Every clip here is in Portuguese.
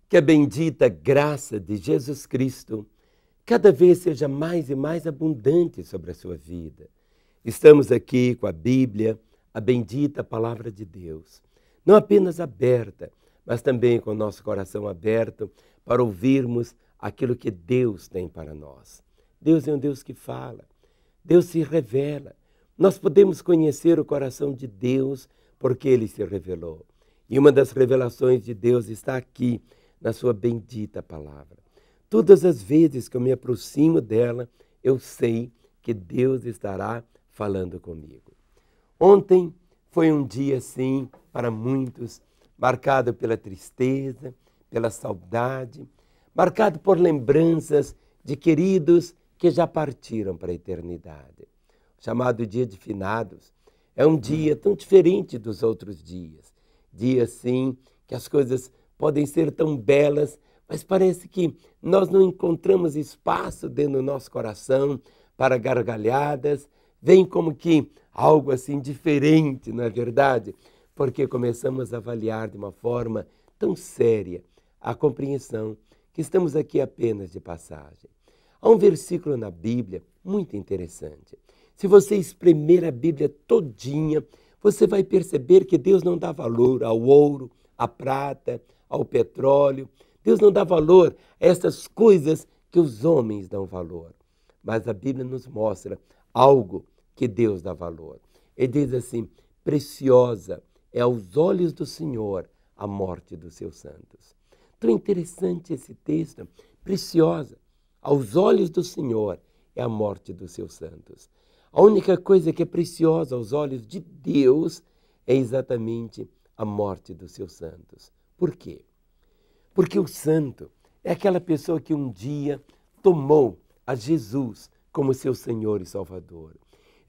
Que a bendita graça de Jesus Cristo cada vez seja mais e mais abundante sobre a sua vida. Estamos aqui com a Bíblia, a bendita Palavra de Deus, não apenas aberta, mas também com o nosso coração aberto para ouvirmos aquilo que Deus tem para nós. Deus é um Deus que fala, Deus se revela. Nós podemos conhecer o coração de Deus porque Ele se revelou. E uma das revelações de Deus está aqui, na sua bendita palavra. Todas as vezes que eu me aproximo dela, eu sei que Deus estará falando comigo. Ontem foi um dia, sim, para muitos, marcado pela tristeza, pela saudade, marcado por lembranças de queridos que já partiram para a eternidade. O chamado Dia de Finados é um dia tão diferente dos outros dias. Dia, sim, que as coisas podem ser tão belas, mas parece que nós não encontramos espaço dentro do nosso coração para gargalhadas. Vem como que algo assim diferente, não é verdade? Porque começamos a avaliar de uma forma tão séria a compreensão que estamos aqui apenas de passagem. Há um versículo na Bíblia muito interessante. Se você espremer a Bíblia todinha, você vai perceber que Deus não dá valor ao ouro, à prata, ao petróleo. Deus não dá valor a essas coisas que os homens dão valor. Mas a Bíblia nos mostra algo que Deus dá valor. Ele diz assim: preciosa é aos olhos do Senhor a morte dos seus santos. Tão interessante esse texto. Preciosa aos olhos do Senhor é a morte dos seus santos. A única coisa que é preciosa aos olhos de Deus é exatamente a morte dos seus santos. Por quê? Porque o santo é aquela pessoa que um dia tomou a Jesus como seu Senhor e Salvador.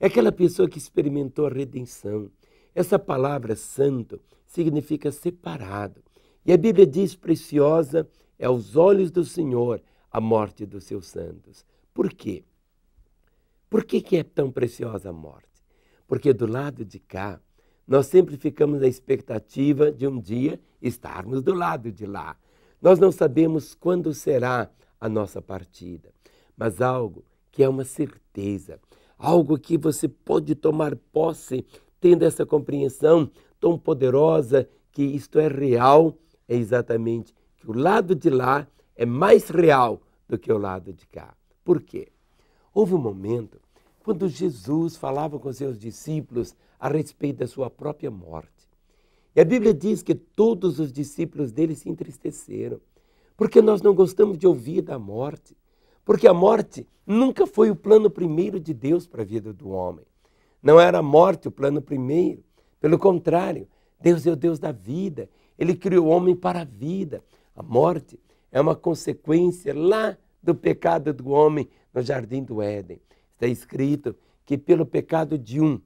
É aquela pessoa que experimentou a redenção. Essa palavra santo significa separado. E a Bíblia diz: preciosa é aos olhos do Senhor a morte dos seus santos. Por quê? Por que é tão preciosa a morte? Porque do lado de cá, nós sempre ficamos na expectativa de um dia estarmos do lado de lá. Nós não sabemos quando será a nossa partida, mas algo que é uma certeza, algo que você pode tomar posse, tendo essa compreensão tão poderosa que isto é real, é exatamente que o lado de lá é mais real do que o lado de cá. Por quê? Houve um momento quando Jesus falava com seus discípulos a respeito da sua própria morte. E a Bíblia diz que todos os discípulos dele se entristeceram, porque nós não gostamos de ouvir da morte, porque a morte nunca foi o plano primeiro de Deus para a vida do homem. Não era a morte o plano primeiro, pelo contrário, Deus é o Deus da vida, Ele criou o homem para a vida. A morte é uma consequência lá do pecado do homem no Jardim do Éden. Está escrito que pelo pecado de um,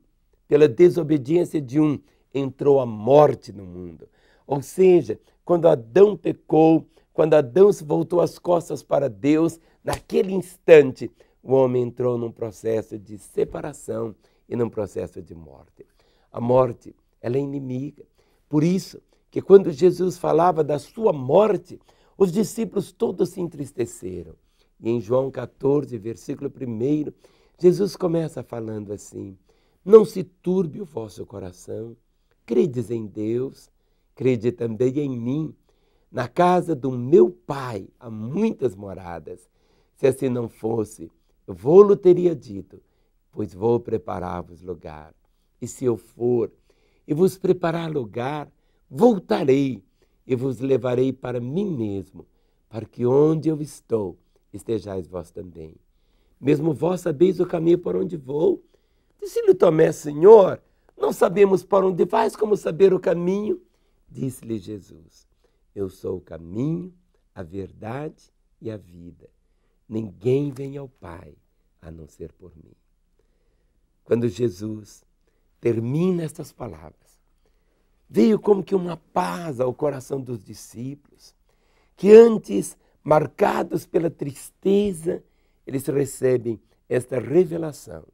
pela desobediência de um, entrou a morte no mundo. Ou seja, quando Adão pecou, quando Adão se voltou as costas para Deus, naquele instante o homem entrou num processo de separação e num processo de morte. A morte, ela é inimiga. Por isso que quando Jesus falava da sua morte, os discípulos todos se entristeceram. E em João 14, versículo 1, Jesus começa falando assim: não se turbe o vosso coração, credes em Deus, crede também em mim. Na casa do meu Pai há muitas moradas. Se assim não fosse, eu vou-lo teria dito, pois vou preparar-vos lugar. E se eu for e vos preparar lugar, voltarei e vos levarei para mim mesmo, para que onde eu estou, estejais vós também. Mesmo vós sabeis o caminho por onde vou. Disse-lhe Tomé: Senhor, não sabemos para onde vais, como saber o caminho? Disse-lhe Jesus: eu sou o caminho, a verdade e a vida. Ninguém vem ao Pai a não ser por mim. Quando Jesus termina estas palavras, veio como que uma paz ao coração dos discípulos, que antes, marcados pela tristeza, eles recebem esta revelação.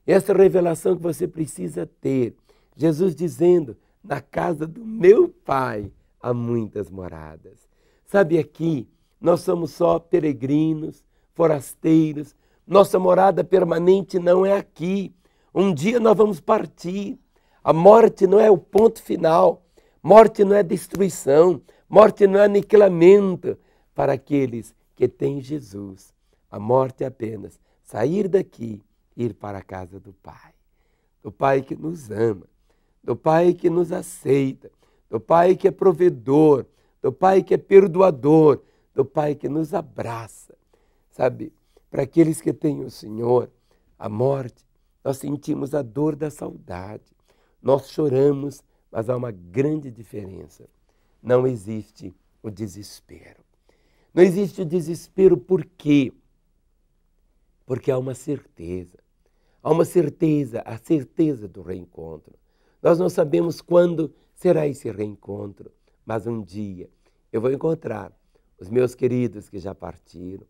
Essa revelação que você precisa ter. Jesus dizendo: na casa do meu Pai há muitas moradas. Sabe, aqui nós somos só peregrinos, forasteiros. Nossa morada permanente não é aqui. Um dia nós vamos partir. A morte não é o ponto final. Morte não é destruição. Morte não é aniquilamento. Para aqueles que têm Jesus, a morte é apenas sair daqui e ir para a casa do Pai. Do Pai que nos ama, do Pai que nos aceita, do Pai que é provedor, do Pai que é perdoador, do Pai que nos abraça. Sabe, para aqueles que têm o Senhor, a morte, nós sentimos a dor da saudade. Nós choramos, mas há uma grande diferença. Não existe o desespero. Não existe o desespero por quê? Porque há uma certeza. Há uma certeza, a certeza do reencontro. Nós não sabemos quando será esse reencontro, mas um dia eu vou encontrar os meus queridos que já partiram,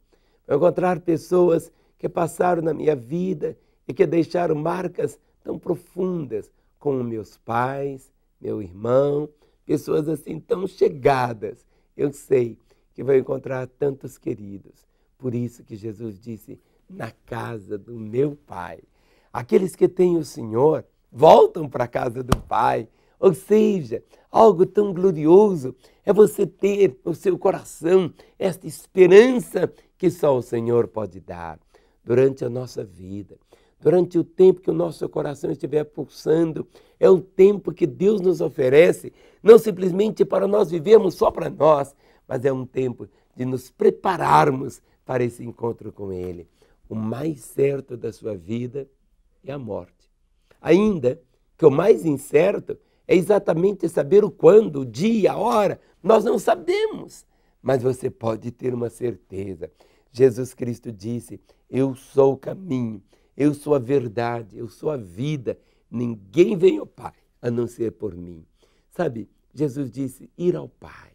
vou encontrar pessoas que passaram na minha vida e que deixaram marcas tão profundas, como meus pais, meu irmão, pessoas assim tão chegadas. Eu sei que vou encontrar tantos queridos. Por isso que Jesus disse, na casa do meu Pai. Aqueles que têm o Senhor voltam para a casa do Pai. Ou seja, algo tão glorioso é você ter no seu coração esta esperança que só o Senhor pode dar durante a nossa vida. Durante o tempo que o nosso coração estiver pulsando, é o tempo que Deus nos oferece, não simplesmente para nós vivermos só para nós, mas é um tempo de nos prepararmos para esse encontro com Ele. O mais certo da sua vida é a morte. Ainda que o mais incerto é exatamente saber o quando, o dia, a hora. Nós não sabemos, mas você pode ter uma certeza. Jesus Cristo disse, eu sou o caminho, eu sou a verdade, eu sou a vida. Ninguém vem ao Pai a não ser por mim. Sabe, Jesus disse, ir ao Pai.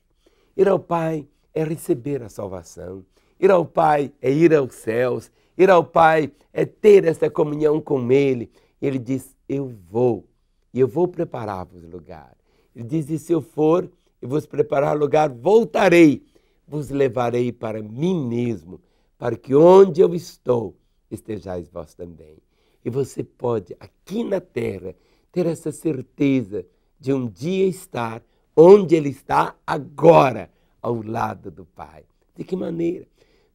Ir ao Pai é receber a salvação. Ir ao Pai é ir aos céus. Ir ao Pai é ter essa comunhão com Ele. Ele diz, eu vou, e eu vou preparar-vos lugar. Ele diz, e se eu for e vos preparar lugar, voltarei, vos levarei para mim mesmo, para que onde eu estou, estejais vós também. E você pode, aqui na terra, ter essa certeza de um dia estar onde Ele está agora, ao lado do Pai. De que maneira?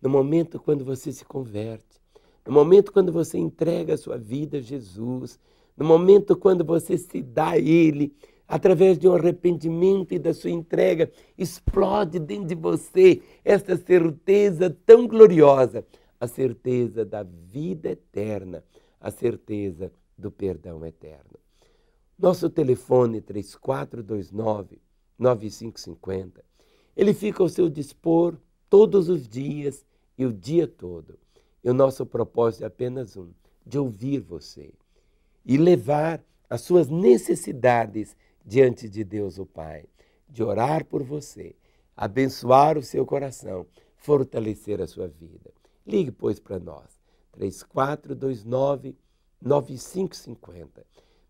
No momento quando você se converte, no momento quando você entrega a sua vida a Jesus, no momento quando você se dá a Ele, através de um arrependimento e da sua entrega, explode dentro de você esta certeza tão gloriosa, a certeza da vida eterna, a certeza do perdão eterno. Nosso telefone 3429-9550, ele fica ao seu dispor todos os dias e o dia todo. E o nosso propósito é apenas um, de ouvir você e levar as suas necessidades diante de Deus o Pai, de orar por você, abençoar o seu coração, fortalecer a sua vida. Ligue, pois, para nós, 3429-9550.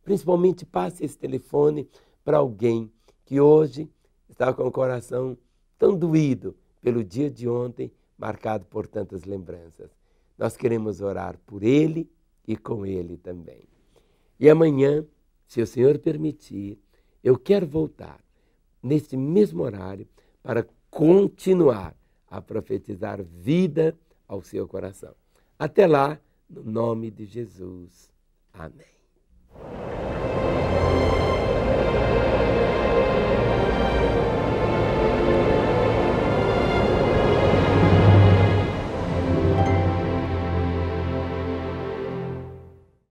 Principalmente passe esse telefone para alguém que hoje está com o coração tão doído pelo dia de ontem, marcado por tantas lembranças. Nós queremos orar por ele e com ele também. E amanhã, se o Senhor permitir, eu quero voltar neste mesmo horário para continuar a profetizar vida ao seu coração. Até lá, no nome de Jesus. Amém.